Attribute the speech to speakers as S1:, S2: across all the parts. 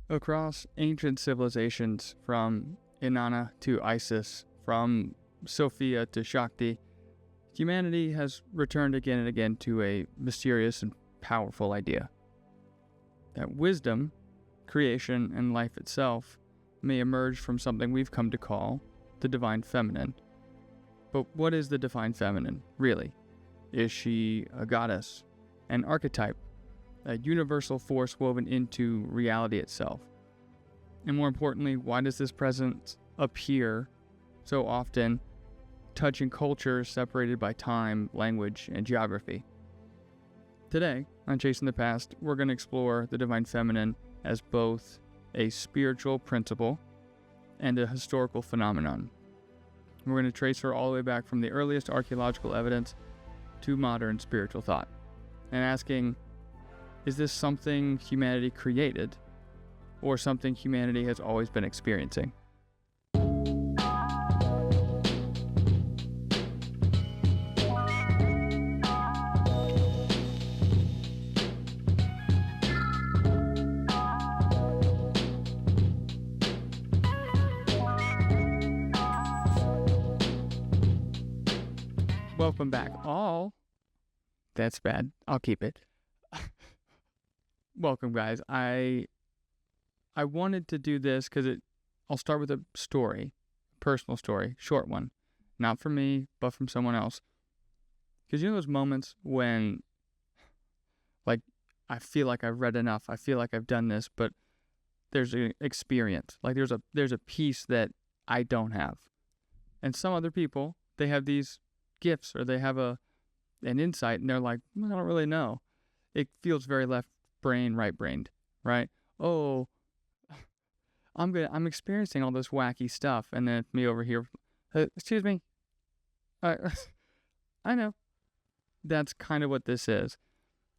S1: Across ancient civilizations, from Inanna to Isis, from Sophia to Shakti, humanity has returned again and again to a mysterious and powerful idea. That wisdom, creation, and life itself may emerge from something we've come to call the Divine Feminine. But what is the Divine Feminine, really? Is she a goddess, an archetype, a universal force woven into reality itself? And more importantly, why does this presence appear so often, touching cultures separated by time, language, and geography? Today, on Chasing the Past, we're going to explore the Divine Feminine as both a spiritual principle and a historical phenomenon. We're going to trace her all the way back from the earliest archaeological evidence to modern spiritual thought, and asking, is this something humanity created, or something humanity has always been experiencing? Welcome back, all. That's bad. I'll keep it. Welcome, guys. I wanted to do this because I'll start with a story, personal story, short one. Not from me, but from someone else. Because you know those moments when, like, I feel like I've read enough, I feel like I've done this, but there's an experience. Like, there's a piece that I don't have. And some other people, they have these gifts, or they have an insight, and they're like, I don't really know. It feels very left brain, right brained, right? Oh, I'm experiencing all this wacky stuff, and then me over here, excuse me, I know. That's kind of what this is.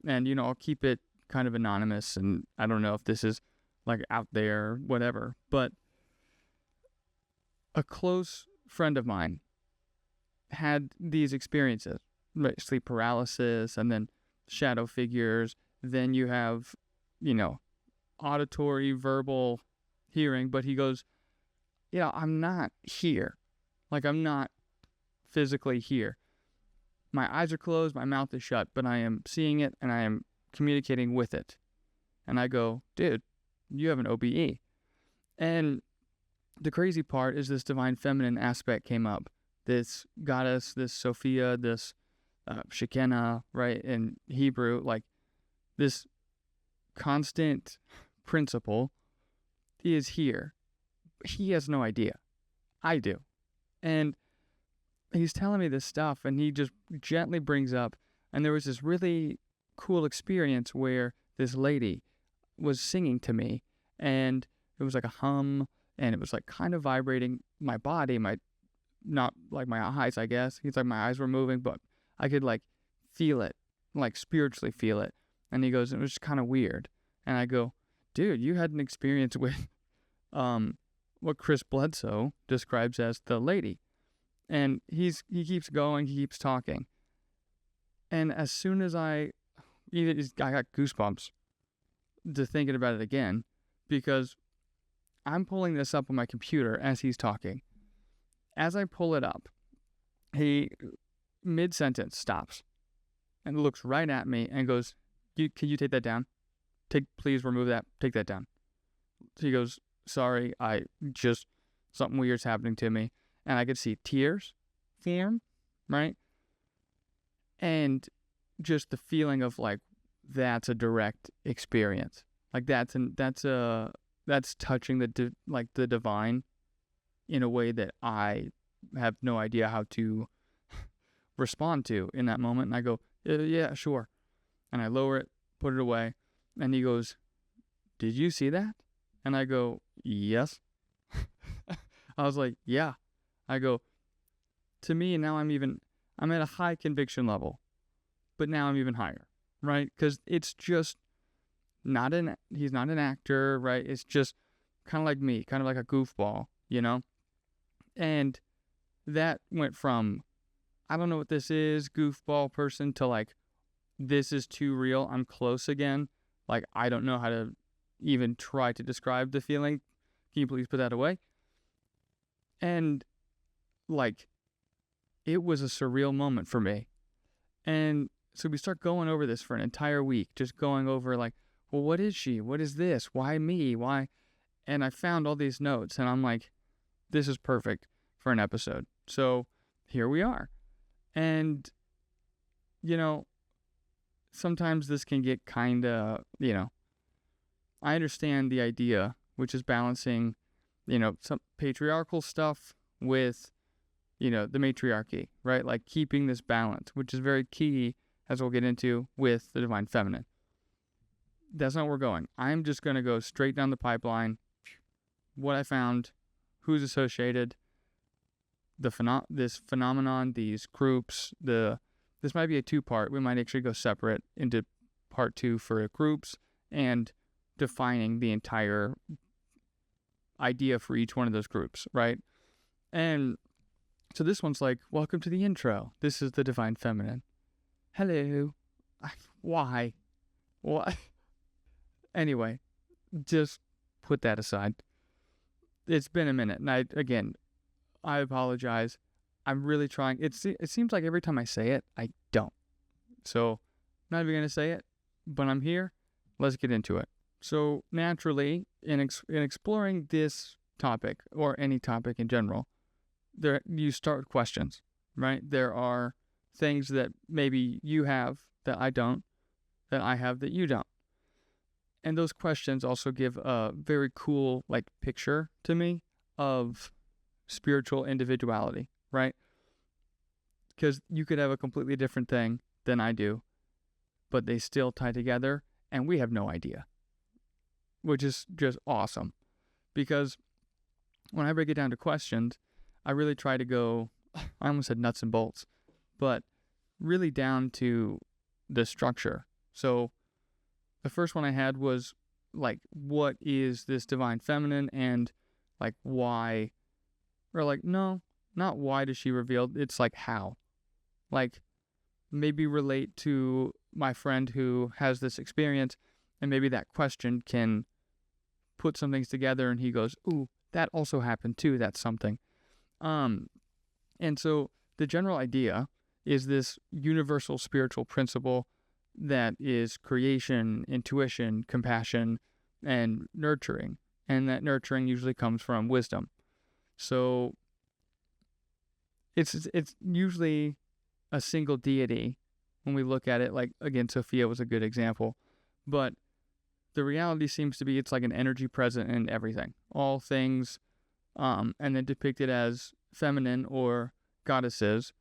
S1: And, I'll keep it kind of anonymous, and I don't know if this is like out there, whatever, but a close friend of mine had these experiences, like sleep paralysis, and then shadow figures. Then you have, auditory, verbal, hearing, but he goes, I'm not here. Like, I'm not physically here. My eyes are closed, my mouth is shut, but I am seeing it and I am communicating with it. And I go, dude, you have an OBE. And the crazy part is this Divine Feminine aspect came up. This goddess, this Sophia, this Shekinah, right, in Hebrew, like this constant principle is here. He has no idea. I do. And he's telling me this stuff, and he just gently brings up, and there was this really cool experience where this lady was singing to me, and it was like a hum, and it was like kind of vibrating my body, not like my eyes, I guess. He's like, my eyes were moving, but I could like feel it, like spiritually feel it. And he goes, it was just kind of weird. And I go, dude, you had an experience with what Chris Bledsoe describes as the lady. And he keeps going, he keeps talking. And as soon as I got goosebumps to thinking about it again, because I'm pulling this up on my computer as he's talking. As I pull it up, he, mid-sentence, stops and looks right at me and goes, can you take that down? Please remove that. Take that down. So he goes, sorry, something weird's happening to me. And I could see tears form, right? And just the feeling of like, that's a direct experience. Like that's touching the divine in a way that I have no idea how to respond to in that moment. And I go, yeah, sure. And I lower it, put it away. And he goes, did you see that? And I go, yes. I was like, yeah. I go, to me, now I'm at a high conviction level, but now I'm even higher, right? Because it's just he's not an actor, right? It's just kind of like me, kind of like a goofball, And that went from, I don't know what this is, goofball person, to like, this is too real, I'm close again. Like, I don't know how to even try to describe the feeling. Can you please put that away? And like, it was a surreal moment for me. And so we start going over this for an entire week, just going over like, well, what is she? What is this? Why me? Why? And I found all these notes, and I'm like, this is perfect for an episode. So here we are. And, you know, sometimes this can get kind of, you know, I understand the idea, which is balancing, you know, some patriarchal stuff with, you know, the matriarchy, right? Like keeping this balance, which is very key, as we'll get into, with the divine feminine. That's not where we're going. I'm just going to go straight down the pipeline. What I found, who's associated, this phenomenon, these groups, this might be a 2-part. We might actually go separate into part 2 for groups and defining the entire idea for each one of those groups, right? And so this one's like, welcome to the intro. This is the divine feminine. Hello. Why? What? Anyway, just put that aside. It's been a minute, and I apologize. I'm really trying. It seems like every time I say it, I don't. So, I'm not even going to say it, but I'm here. Let's get into it. So, naturally, in exploring this topic, or any topic in general, you start with questions, right? There are things that maybe you have that I don't, that I have that you don't. And those questions also give a very cool, like, picture to me of spiritual individuality, right? Because you could have a completely different thing than I do, but they still tie together, and we have no idea, which is just awesome. Because when I break it down to questions, I really try to go, I almost said nuts and bolts, but really down to the structure. So the first one I had was like, what is this divine feminine, and like why, or like, no, not why does she reveal, it's like how. Like maybe relate to my friend who has this experience, and maybe that question can put some things together and he goes, ooh, that also happened too, that's something. And so the general idea is this universal spiritual principle that is creation, intuition, compassion, and nurturing. And that nurturing usually comes from wisdom. So it's usually a single deity when we look at it. Like, again, Sophia was a good example. But the reality seems to be it's like an energy present in everything. All things, and then depicted as feminine or goddesses.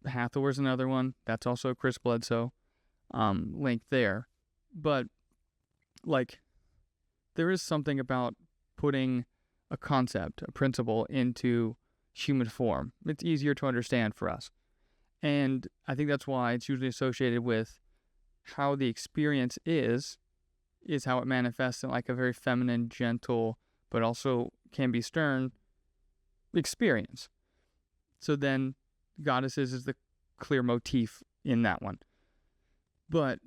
S1: Hathor's another one. That's also Chris Bledsoe. Link there. But like there is something about putting a concept, a principle into human form. It's easier to understand for us. And I think that's why it's usually associated with how the experience is how it manifests in like a very feminine, gentle, but also can be stern experience. So then goddesses is the clear motif in that one. But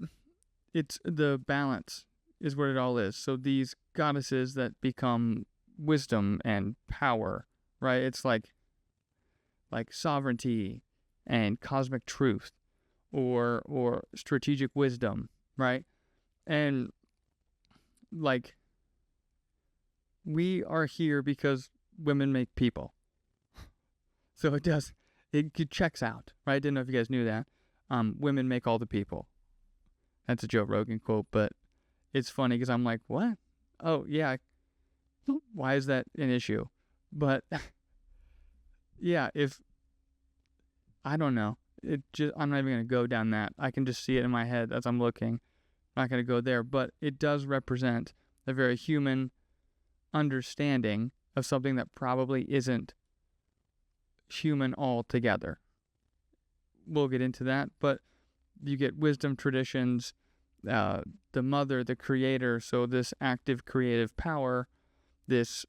S1: it's the balance is what it all is. So these goddesses that become wisdom and power, right? It's like sovereignty and cosmic truth or strategic wisdom, right? And like we are here because women make people. So it checks out, right? I didn't know if you guys knew that. Women make all the people. That's a Joe Rogan quote, but it's funny because I'm like, what? Oh, yeah. Why is that an issue? But yeah, I don't know. I'm not even going to go down that. I can just see it in my head as I'm looking. I'm not going to go there, but it does represent a very human understanding of something that probably isn't human altogether. We'll get into that, but you get wisdom traditions, the mother, the creator, so this active creative power, this,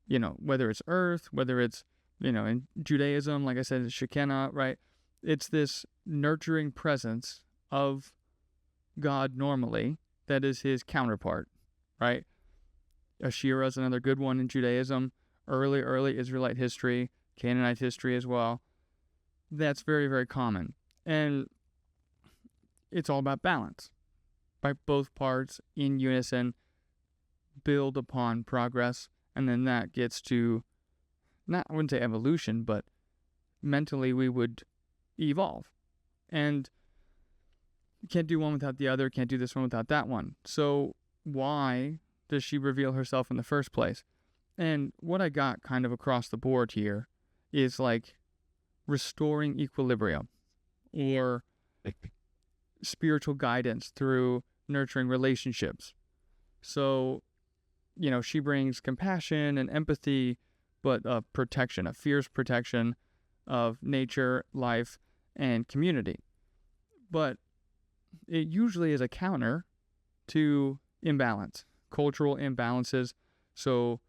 S1: whether it's earth, whether it's, in Judaism, like I said, it's Shekinah, right? It's this nurturing presence of God normally that is his counterpart. right? Asherah is another good one in Judaism, early Israelite history, Canaanite history as well. That's very, very common. And it's all about balance, right? Both parts in unison build upon progress, and then that gets to, I wouldn't say evolution, but mentally we would evolve. And you can't do one without the other, can't do this one without that one. So why does she reveal herself in the first place? And what I got kind of across the board here is like restoring equilibrium or spiritual guidance through nurturing relationships. So, she brings compassion and empathy, but protection, a fierce protection of nature, life, and community. But it usually is a counter to imbalance, cultural imbalances. So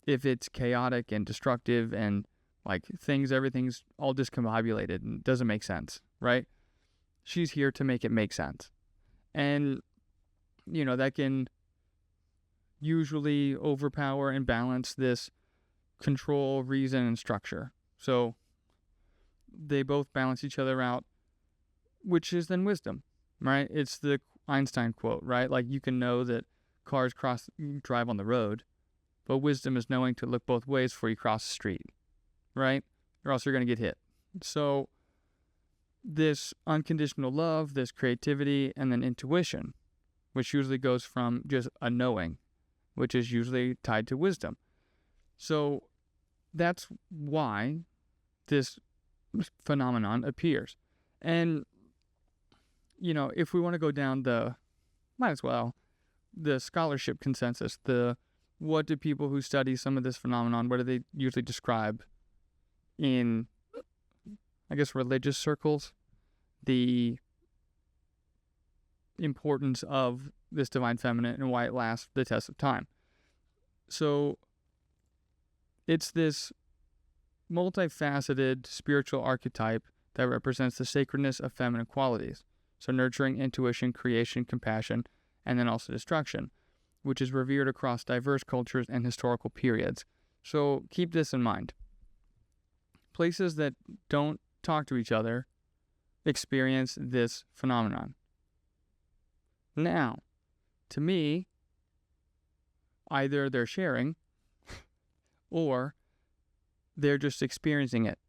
S1: if it's chaotic and destructive and like everything's all discombobulated and doesn't make sense, right? She's here to make it make sense. And, that can usually overpower and balance this control, reason, and structure. So they both balance each other out, which is then wisdom, right? It's the Einstein quote, right? Like you can know that cars drive on the road, but wisdom is knowing to look both ways before you cross the street, right? Or else you're going to get hit. So this unconditional love, this creativity, and then intuition, which usually goes from just a knowing, which is usually tied to wisdom. So that's why this phenomenon appears. And, if we want to go down the scholarship consensus, what do people who study some of this phenomenon, what do they usually describe in, I guess, religious circles, the importance of this divine feminine and why it lasts the test of time. So it's this multifaceted spiritual archetype that represents the sacredness of feminine qualities. So nurturing, intuition, creation, compassion, and then also destruction, which is revered across diverse cultures and historical periods. So keep this in mind. Places that don't talk to each other experience this phenomenon. Now, to me, either they're sharing or they're just experiencing it.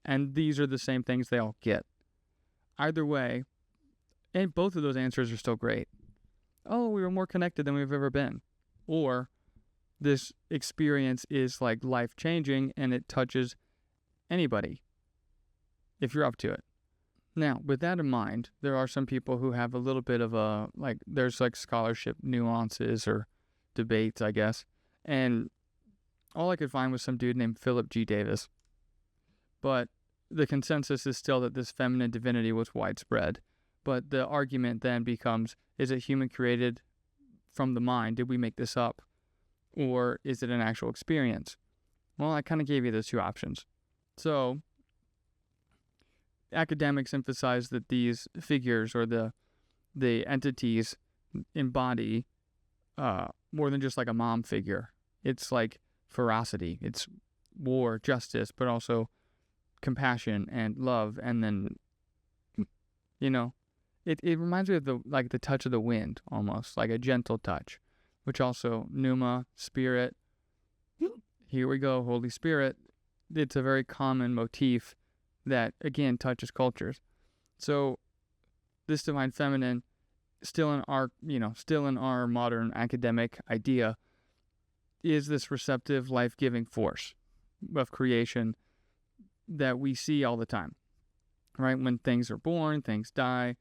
S1: And these are the same things they all get. Either way, and both of those answers are still great. Oh, we were more connected than we've ever been. Or this experience is like life-changing and it touches anybody if you're up to it. Now, with that in mind, there are some people who have a little bit of there's scholarship nuances or debates, I guess. And all I could find was some dude named Philip G. Davis. But the consensus is still that this feminine divinity was widespread. But the argument then becomes, is it human created from the mind? Did we make this up? Or is it an actual experience? Well, I kind of gave you those two options. So academics emphasize that these figures or the entities embody more than just like a mom figure. It's like ferocity. It's war, justice, but also compassion and love. And then, it reminds me of the touch of the wind, almost like a gentle touch, which also pneuma, spirit. Here we go, Holy Spirit. It's a very common motif that, again, touches cultures. So this divine feminine, still in our modern academic idea, is this receptive, life-giving force of creation that we see all the time, right? When things are born, things die,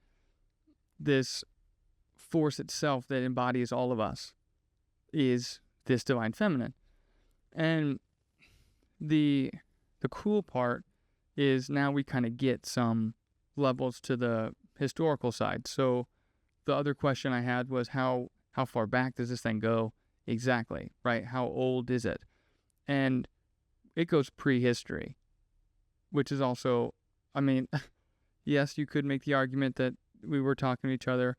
S1: this force itself that embodies all of us is this divine feminine. And the cool part is now we kind of get some levels to the historical side. So the other question I had was how far back does this thing go exactly, right? How old is it? And it goes prehistory, which is also, yes, you could make the argument that we were talking to each other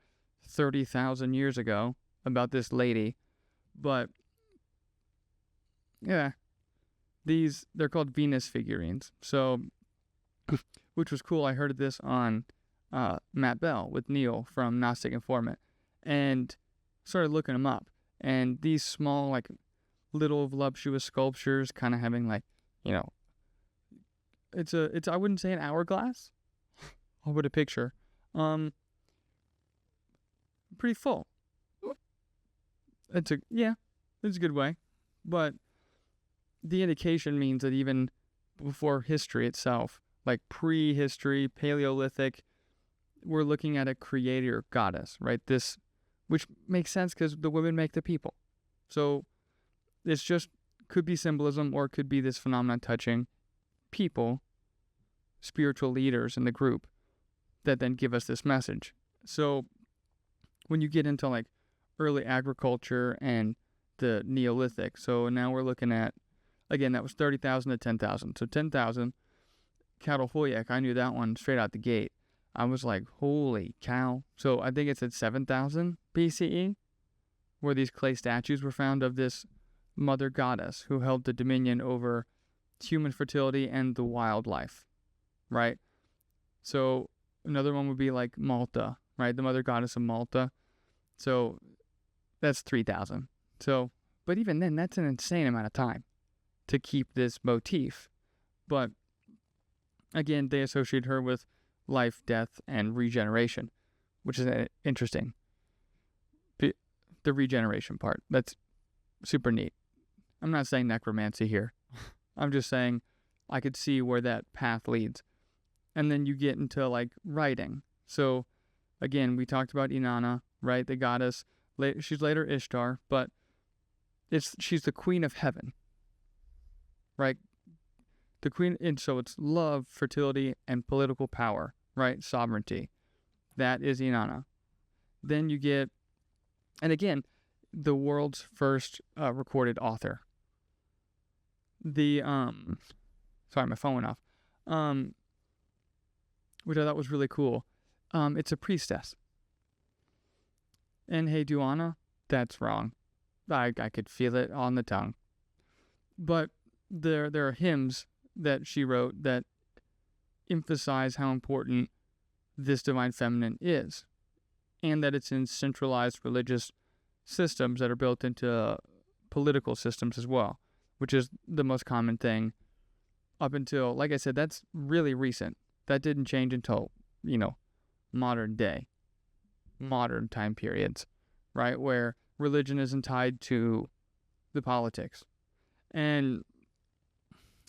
S1: 30,000 years ago about this lady, But yeah, they're called Venus figurines. So, which was cool. I heard of this on Matt Bell with Neil from Gnostic Informant, and started looking them up. And these small, like, little voluptuous sculptures, kind of having, like, you know, it's I wouldn't say an hourglass. I'll put a picture. Pretty full. It's a good way. But the indication means that even before history itself, like prehistory, Paleolithic, we're looking at a creator goddess, right? This, which makes sense because the women make the people. So it's just, could be symbolism, or it could be this phenomenon touching people, spiritual leaders in the group, that then give us this message. So when you get into like early agriculture and the Neolithic, so now we're looking at, again, that was 30,000 to 10,000. So 10,000, Catalhoyuk, I knew that one straight out the gate. I was like, holy cow. So I think it's at 7,000 BCE, where these clay statues were found of this mother goddess who held the dominion over human fertility and the wildlife, right? So another one would be like Malta, right? The mother goddess of Malta. So that's 3,000. So, but even then, that's an insane amount of time to keep this motif. But again, they associate her with life, death, and regeneration, which is interesting. The regeneration part, that's super neat. I'm not saying necromancy here. I'm just saying I could see where that path leads. And then you get into like writing. So again, we talked about Inanna, right? The goddess. She's later Ishtar, but she's the queen of heaven, right? The queen, and so it's love, fertility, and political power, right? Sovereignty. That is Inanna. Then you get, and again, the world's first recorded author. Sorry, my phone went off. Which I thought was really cool. It's a priestess. And hey, Duana, that's wrong. I could feel it on the tongue. But there are hymns that she wrote that emphasize how important this divine feminine is, and that it's in centralized religious systems that are built into political systems as well, which is the most common thing up until, like I said, that's really recent. That didn't change until, modern day, modern time periods, right? Where religion isn't tied to the politics. And,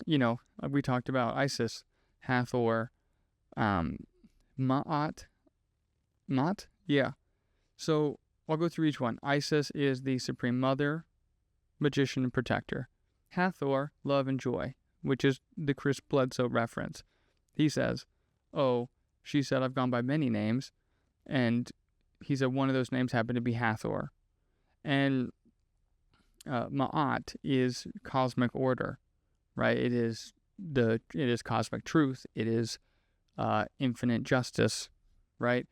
S1: we talked about Isis, Hathor, Ma'at. Yeah. So I'll go through each one. Isis is the supreme mother, magician, and protector. Hathor, love and joy, which is the Chris Bledsoe reference. He says, she said, I've gone by many names. And he said one of those names happened to be Hathor. And Ma'at is cosmic order, right? It is cosmic truth. It is infinite justice, right?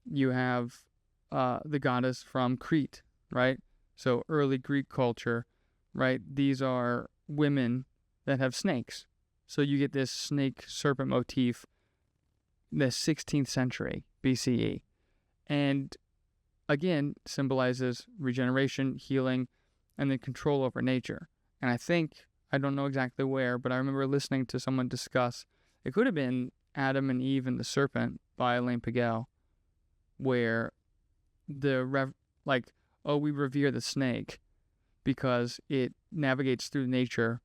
S1: You have the goddess from Crete, right? So early Greek culture, right? These are women that have snakes. So you get this snake serpent motif in the 16th century BCE. And again, symbolizes regeneration, healing, and then control over nature. And I don't know exactly where, but I remember listening to someone discuss, it could have been Adam and Eve and the Serpent by Elaine Pagel, where we revere the snake because it navigates through nature,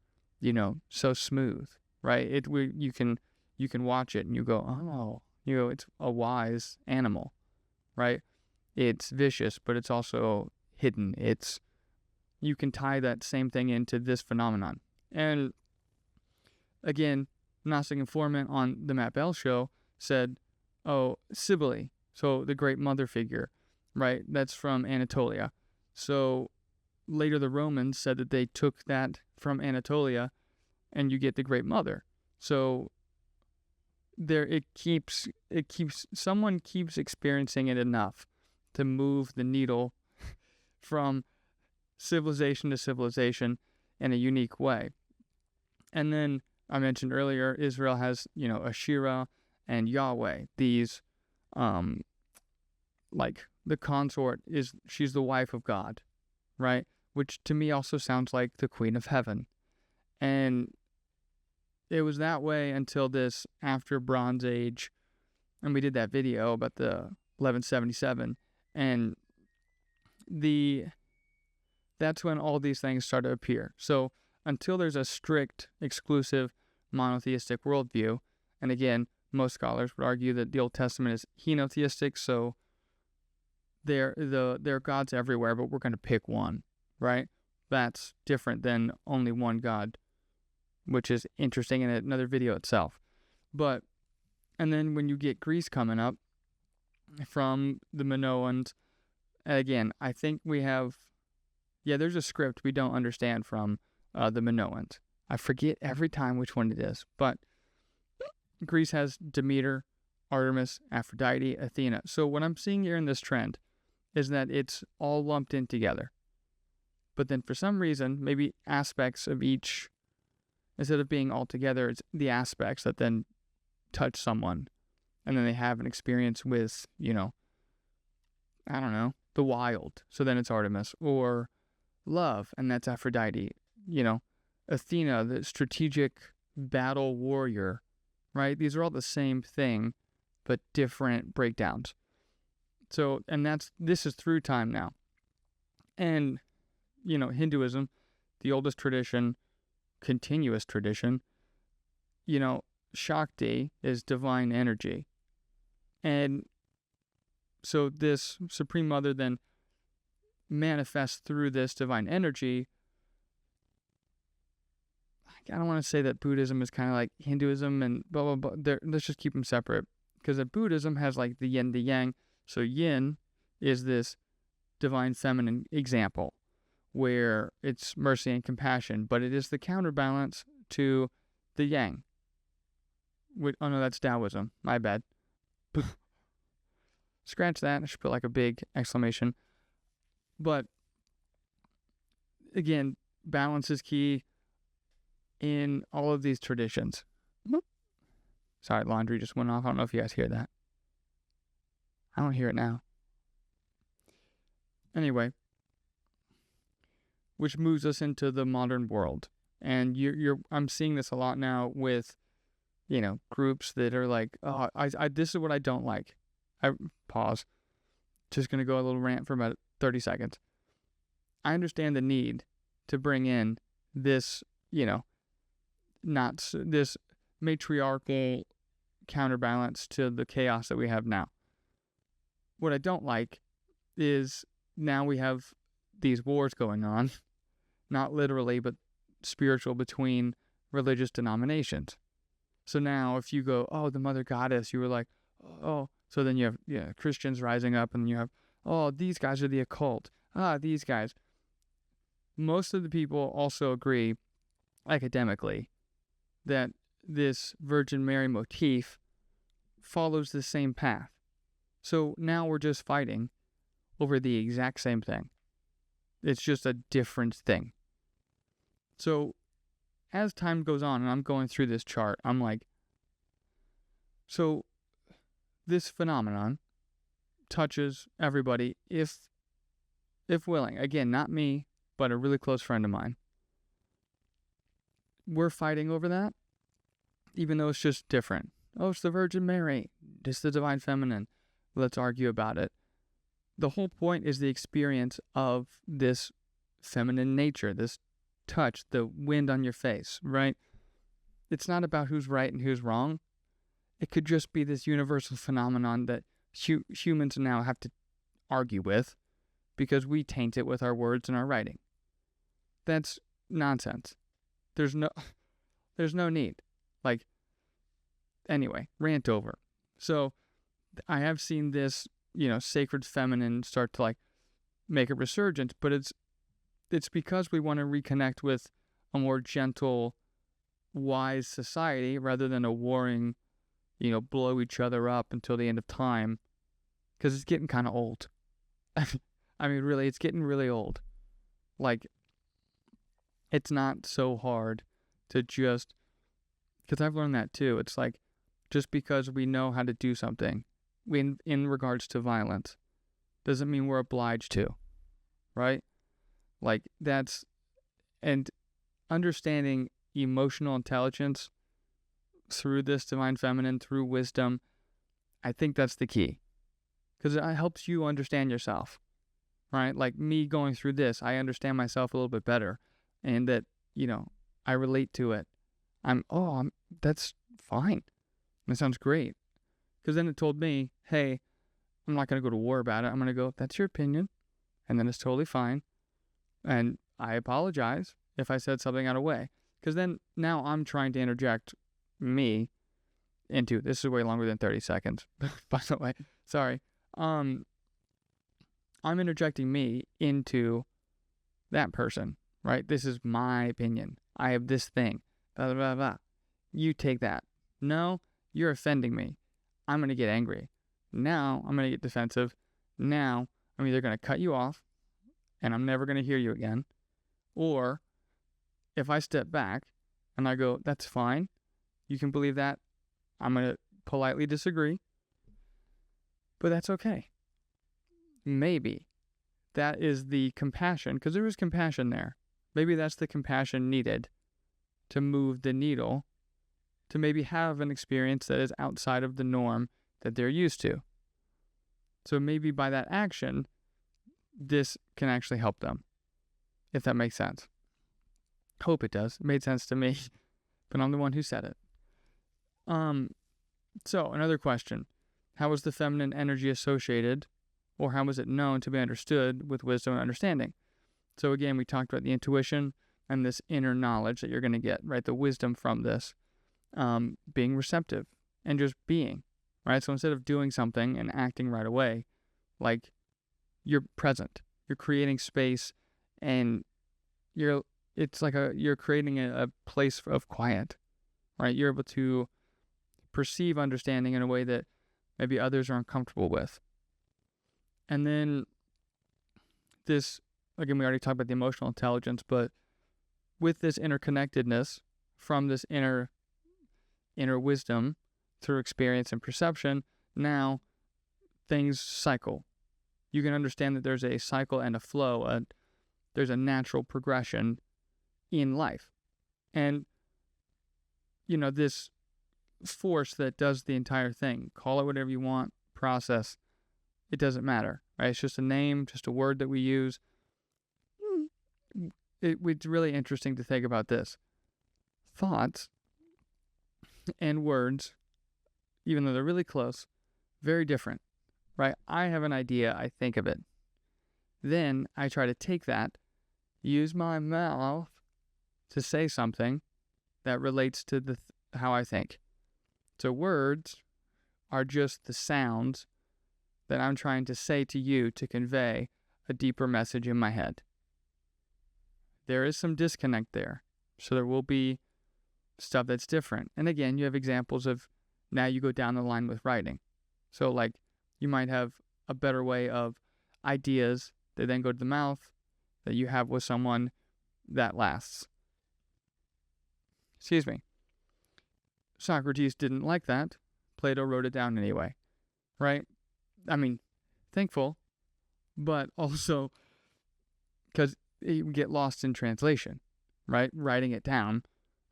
S1: so smooth, right? You can watch it and you go, it's a wise animal, right? It's vicious, but it's also hidden. You can tie that same thing into this phenomenon. And again, Gnostic Informant on the Matt Bell show said, Cybele, so the great mother figure, right? That's from Anatolia. So later the Romans said that they took that from Anatolia and you get the great mother. So someone keeps experiencing it enough to move the needle from civilization to civilization in a unique way. And then I mentioned earlier, Israel has, Asherah and Yahweh. These, like the consort she's the wife of God, right? Which to me also sounds like the Queen of Heaven. And it was that way until this after Bronze Age, and we did that video about the 1177, and that's when all these things start to appear. So until there's a strict, exclusive, monotheistic worldview, and again, most scholars would argue that the Old Testament is henotheistic, so there are gods everywhere, but we're going to pick one, right? That's different than only one God, which is interesting in another video itself. And then when you get Greece coming up from the Minoans, again, I think we have, there's a script we don't understand from the Minoans. I forget every time which one it is, but Greece has Demeter, Artemis, Aphrodite, Athena. So what I'm seeing here in this trend is that it's all lumped in together. But then for some reason, maybe aspects of each, instead of being all together, it's the aspects that then touch someone. And then they have an experience with, I don't know, the wild. So then it's Artemis. Or love, and that's Aphrodite. Athena, the strategic battle warrior, right? These are all the same thing, but different breakdowns. So, and this is through time now. And, Hinduism, the oldest tradition, continuous tradition, Shakti is divine energy. And so this Supreme Mother then manifests through this divine energy. I don't want to say that Buddhism is kind of like Hinduism and blah, blah, blah. Let's just keep them separate. Because Buddhism has like the yin, the yang. So yin is this divine feminine example where it's mercy and compassion, but it is the counterbalance to the yang. Oh no, that's Taoism. My bad. Scratch that. I should put like a big exclamation. But again, balance is key in all of these traditions. Sorry, laundry just went off. I don't know if you guys hear that. I don't hear it now. Anyway, which moves us into the modern world. And I'm seeing this a lot now with, groups that are like, oh, this is what I don't like. I pause. Just going to go a little rant for about 30 seconds. I understand the need to bring in this, not this matriarchal counterbalance to the chaos that we have now. What I don't like is now we have these wars going on, not literally, but spiritual, between religious denominations. So now if you go, oh, the mother goddess, you were like, oh, so then you have Christians rising up, and you have, oh, these guys are the occult. These guys. Most of the people also agree academically that this Virgin Mary motif follows the same path. So now we're just fighting over the exact same thing. It's just a different thing. So as time goes on, and I'm going through this chart, I'm like, so this phenomenon touches everybody if willing. Again, not me, but a really close friend of mine. We're fighting over that, even though it's just different. Oh, it's the Virgin Mary. It's the Divine Feminine. Let's argue about it. The whole point is the experience of this feminine nature, this touch, the wind on your face, right? It's not about who's right and who's wrong. It could just be this universal phenomenon that humans now have to argue with because we taint it with our words and our writing. That's nonsense. There's no need. Like, anyway, rant over. So I have seen this, sacred feminine start to like make a resurgence, but it's because we want to reconnect with a more gentle, wise society rather than a warring, blow each other up until the end of time, because it's getting kind of old. I mean, really, it's getting really old. Like, it's not so hard to just, because I've learned that too. It's like, just because we know how to do something in regards to violence doesn't mean we're obliged to, right? Like, and understanding emotional intelligence through this divine feminine, through wisdom, I think that's the key. Because it helps you understand yourself, right? Like me going through this, I understand myself a little bit better, and that, I relate to it. That's fine. That sounds great. Because then it told me, hey, I'm not going to go to war about it. I'm going to go, that's your opinion. And then it's totally fine. And I apologize if I said something out of way. Because then now I'm trying to interject me into, this is way longer than 30 seconds, by the way. Sorry. I'm interjecting me into that person, right? This is my opinion. I have this thing. Blah, blah, blah, blah. You take that. No, you're offending me. I'm going to get angry. Now I'm going to get defensive. Now I'm either going to cut you off and I'm never going to hear you again. Or if I step back and I go, that's fine. You can believe that. I'm going to politely disagree. But that's okay. Maybe that is the compassion, because there is compassion there. Maybe that's the compassion needed to move the needle, to maybe have an experience that is outside of the norm that they're used to. So maybe by that action, this can actually help them, if that makes sense. Hope it does. It made sense to me, but I'm the one who said it. So another question. How was the feminine energy associated, or how was it known to be understood with wisdom and understanding? So again, we talked about the intuition and this inner knowledge that you're going to get, right? The wisdom from this, being receptive and just being, right? So instead of doing something and acting right away, like you're present, you're creating space, and you're creating a place of quiet, right? You're able to perceive understanding in a way that maybe others are uncomfortable with. And then this, again, we already talked about the emotional intelligence, but with this interconnectedness from this inner wisdom through experience and perception, now things cycle. You can understand that there's a cycle and a flow, there's a natural progression in life. And, this force that does the entire thing, call it whatever you want, process, it doesn't matter, right? It's just a name, just a word that we use. It's really interesting to think about this. Thoughts and words, even though they're really close, very different, right? I have an idea, I think of it. Then I try to take that, use my mouth to say something that relates to how I think. So words are just the sounds that I'm trying to say to you to convey a deeper message in my head. There is some disconnect there. So there will be stuff that's different. And again, you have examples of, now you go down the line with writing. So like you might have a better way of ideas that then go to the mouth that you have with someone that lasts. Excuse me. Socrates didn't like that. Plato wrote it down anyway, right? I mean, thankful, but also because you get lost in translation, right? Writing it down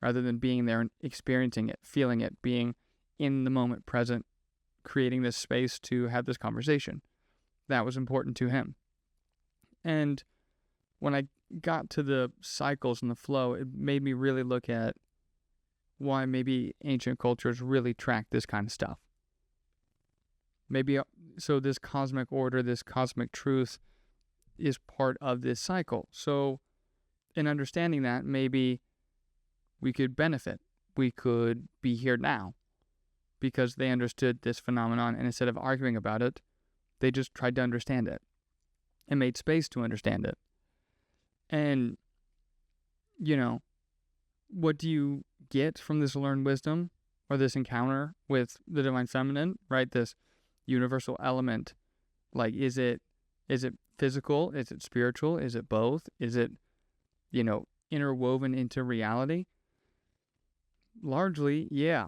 S1: rather than being there and experiencing it, feeling it, being in the moment present, creating this space to have this conversation. That was important to him. And when I got to the cycles and the flow, it made me really look at why maybe ancient cultures really track this kind of stuff. Maybe, so this cosmic order, this cosmic truth is part of this cycle. So in understanding that, maybe we could benefit. We could be here now because they understood this phenomenon, and instead of arguing about it, they just tried to understand it and made space to understand it. And, what do you get from this learned wisdom or this encounter with the divine feminine, right? This universal element. Like, is it physical? Is it spiritual? Is it both? Is it, interwoven into reality? Largely, yeah.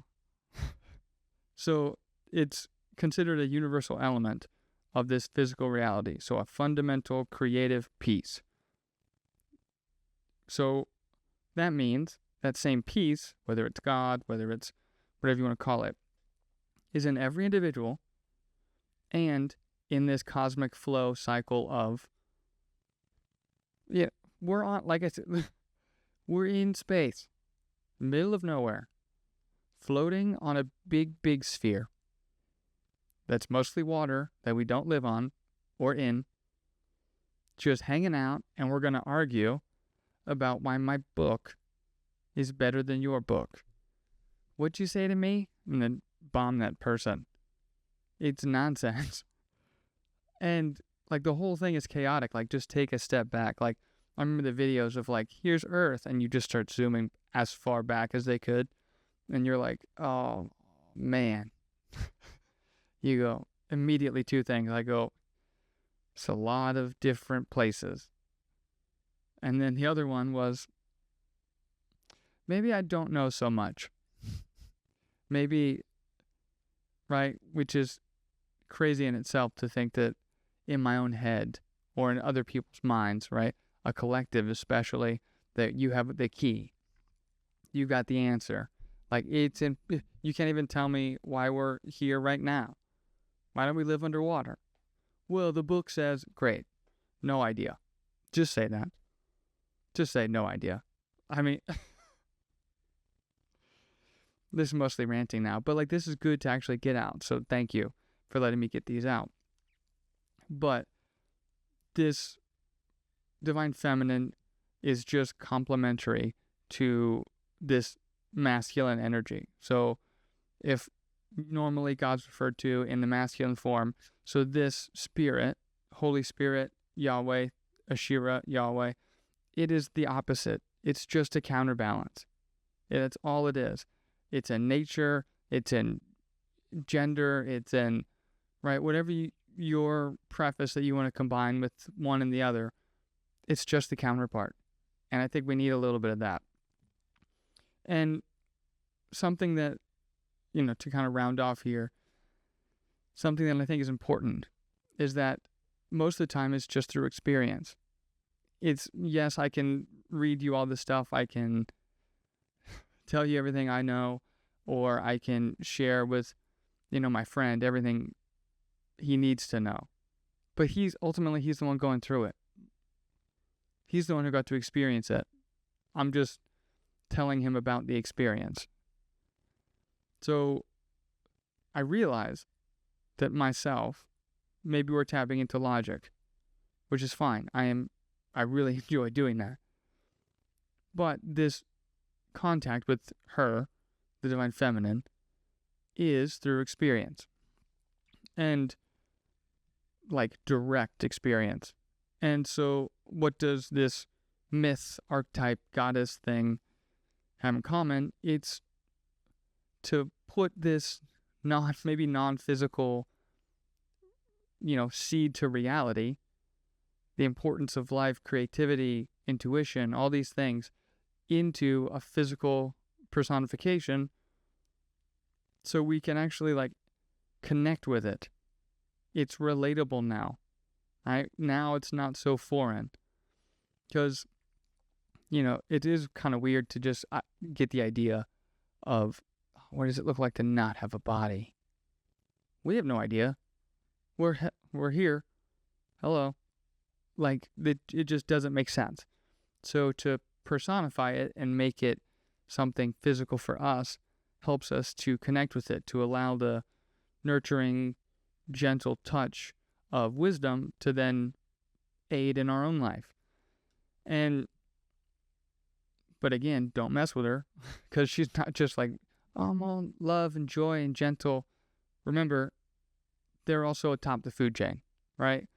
S1: So it's considered a universal element of this physical reality. So a fundamental creative piece. So that means that same piece, whether it's God, whether it's whatever you want to call it, is in every individual and in this cosmic flow cycle of, we're on, like I said, we're in space, middle of nowhere, floating on a big, big sphere that's mostly water that we don't live on or in, just hanging out, and we're going to argue about why my book is better than your book. What'd you say to me? And then bomb that person. It's nonsense. And like the whole thing is chaotic. Like just take a step back. Like I remember the videos of like, here's Earth, and you just start zooming as far back as they could. And you're like, oh man. You go immediately two things. I go, it's a lot of different places. And then the other one was, maybe I don't know so much. Maybe, right, which is crazy in itself to think that in my own head or in other people's minds, right, a collective especially, that you have the key. You got the answer. Like you can't even tell me why we're here right now. Why don't we live underwater? Well, the book says, great. No idea. Just say that. Just say no idea. I mean, this is mostly ranting now, but like this is good to actually get out. So thank you for letting me get these out. But this divine feminine is just complementary to this masculine energy. So if normally God's referred to in the masculine form, so this spirit, Holy Spirit, Yahweh, Asherah, Yahweh, it is the opposite. It's just a counterbalance. That's all it is. It's in nature, it's in gender, it's in, right, whatever your preface that you want to combine with one and the other, it's just the counterpart. And I think we need a little bit of that. And something that, to kind of round off here, something that I think is important is that most of the time it's just through experience. It's, yes, I can read you all this stuff, I can tell you everything I know, or I can share with, my friend everything he needs to know. But he's the one going through it. He's the one who got to experience it. I'm just telling him about the experience. So I realize that myself, maybe we're tapping into logic, which is fine. I really enjoy doing that. But this contact with her, the divine feminine, is through experience. And like direct experience. And so what does this myth, archetype, goddess thing have in common? It's to put this maybe non-physical, seed to reality, the importance of life, creativity, intuition, all these things, into a physical personification so we can actually like connect with it. It's relatable now. Right? Now it's not so foreign. Because, it is kind of weird to just get the idea of what does it look like to not have a body? We have no idea. We're here. Hello. Like, it just doesn't make sense. So to personify it and make it something physical for us helps us to connect with it, to allow the nurturing, gentle touch of wisdom to then aid in our own life. But again, don't mess with her, because she's not just like, oh, I'm all love and joy and gentle. Remember, they're also atop the food chain, right?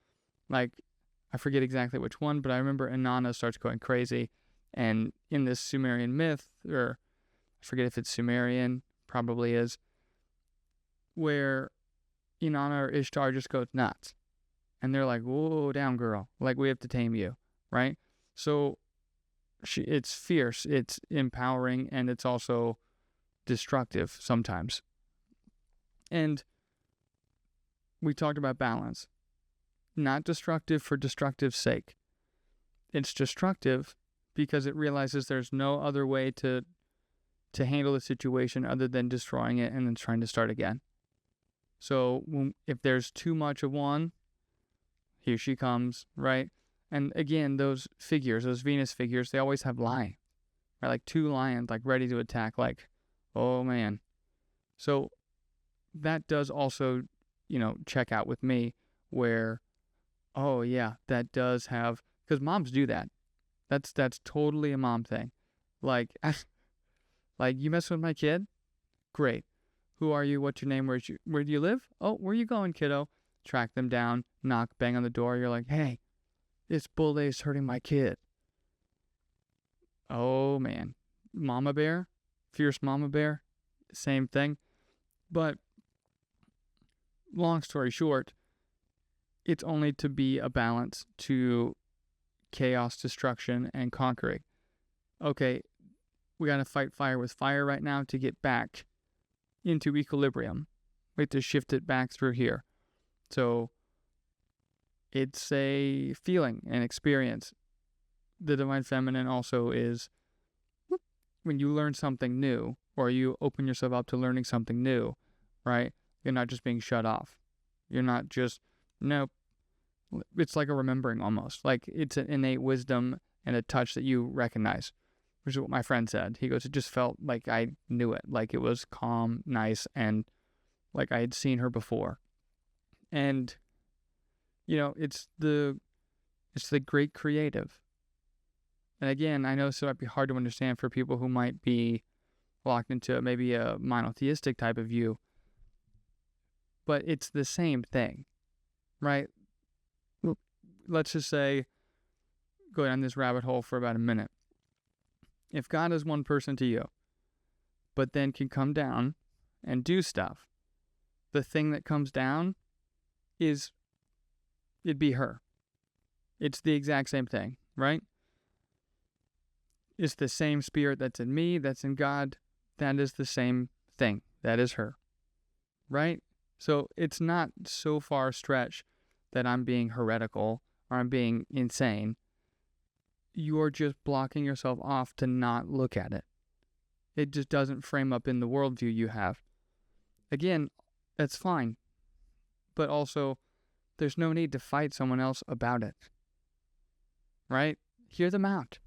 S1: Like, I forget exactly which one, but I remember Inanna starts going crazy. And in this Sumerian myth, or I forget if it's Sumerian, probably is, where Inanna or Ishtar just goes nuts. And they're like, whoa, down, girl. Like, we have to tame you, right? So it's fierce, it's empowering, and it's also destructive sometimes. And we talked about balance. Not destructive for destructive's sake. It's destructive because it realizes there's no other way to handle the situation other than destroying it and then trying to start again. So if there's too much of one, here she comes, right? And again, those figures, those Venus figures, they always have lions, right? Like 2 lions, like ready to attack, like, oh man. So that does also, check out with me where, oh yeah, that does have, because moms do that. That's totally a mom thing. Like, like, you mess with my kid? Great. Who are you? What's your name? Where do you live? Oh, where you going, kiddo? Track them down, knock, bang on the door. You're like, hey, this bull is hurting my kid. Oh, man. Mama bear, fierce mama bear, same thing. But long story short, it's only to be a balance to chaos, destruction, and conquering. Okay, we got to fight fire with fire right now to get back into equilibrium. We have to shift it back through here. So it's a feeling, an experience. The Divine Feminine also is when you learn something new or you open yourself up to learning something new, right? You're not just being shut off. You're not just, nope. It's like a remembering almost. Like it's an innate wisdom and a touch that you recognize, which is what my friend said. He goes, it just felt like I knew it. Like it was calm, nice, and like I had seen her before. And, it's the great creative. And again, I know this might be hard to understand for people who might be locked into maybe a monotheistic type of view, but it's the same thing, right? Let's just say, go down this rabbit hole for about a minute. If God is one person to you, but then can come down and do stuff, the thing that comes down it'd be her. It's the exact same thing, right? It's the same spirit that's in me, that's in God. That is the same thing. That is her, right? So it's not so far stretched that I'm being heretical or I'm being insane. You're just blocking yourself off to not look at it. It just doesn't frame up in the worldview you have. Again, that's fine. But also, there's no need to fight someone else about it. Right? Hear them out.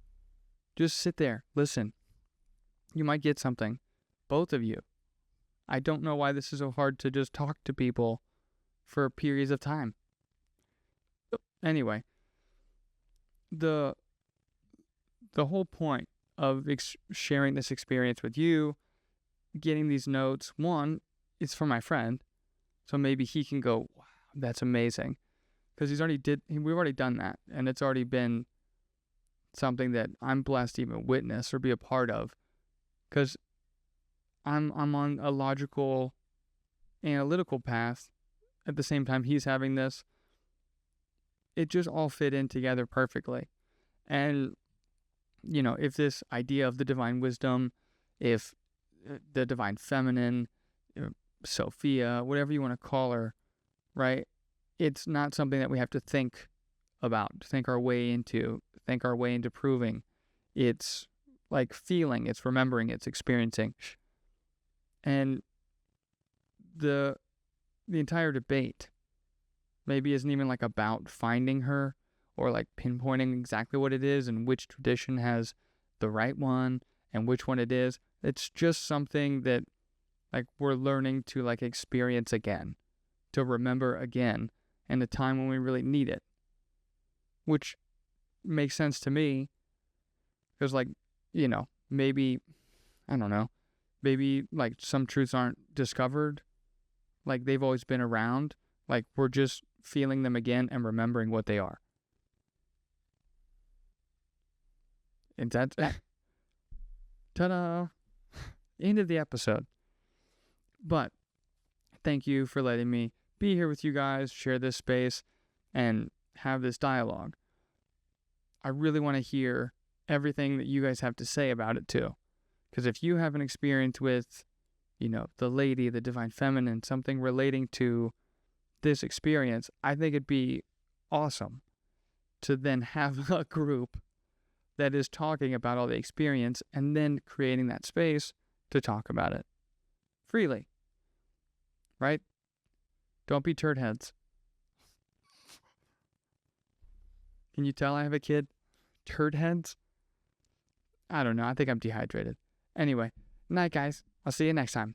S1: Just sit there. Listen. You might get something. Both of you. I don't know why this is so hard to just talk to people for periods of time. Anyway, the whole point of sharing this experience with you, getting these notes, one, it's for my friend, so maybe he can go, wow, that's amazing, because we've already done that, and it's already been something that I'm blessed to even witness or be a part of, because I'm on a logical, analytical path. At the same time he's having this, it just all fit in together perfectly. And if this idea of the divine wisdom, if the divine feminine, Sophia, whatever you want to call her, right? It's not something that we have to think about, think our way into proving. It's like feeling, it's remembering, it's experiencing. And the entire debate maybe isn't even like about finding her or like pinpointing exactly what it is and which tradition has the right one and which one it is. It's just something that like we're learning to like experience again, to remember again in the time when we really need it, which makes sense to me because like, maybe, I don't know, maybe like some truths aren't discovered, like they've always been around, like we're just feeling them again and remembering what they are. And that's ta-da! End of the episode. But thank you for letting me be here with you guys, share this space, and have this dialogue. I really want to hear everything that you guys have to say about it too. Because if you have an experience with, the lady, the divine feminine, something relating to this experience, I think it'd be awesome to then have a group that is talking about all the experience and then creating that space to talk about it freely. Right? Don't be turd heads. Can you tell I have a kid? Turd heads? I don't know. I think I'm dehydrated. Anyway, night, guys. I'll see you next time.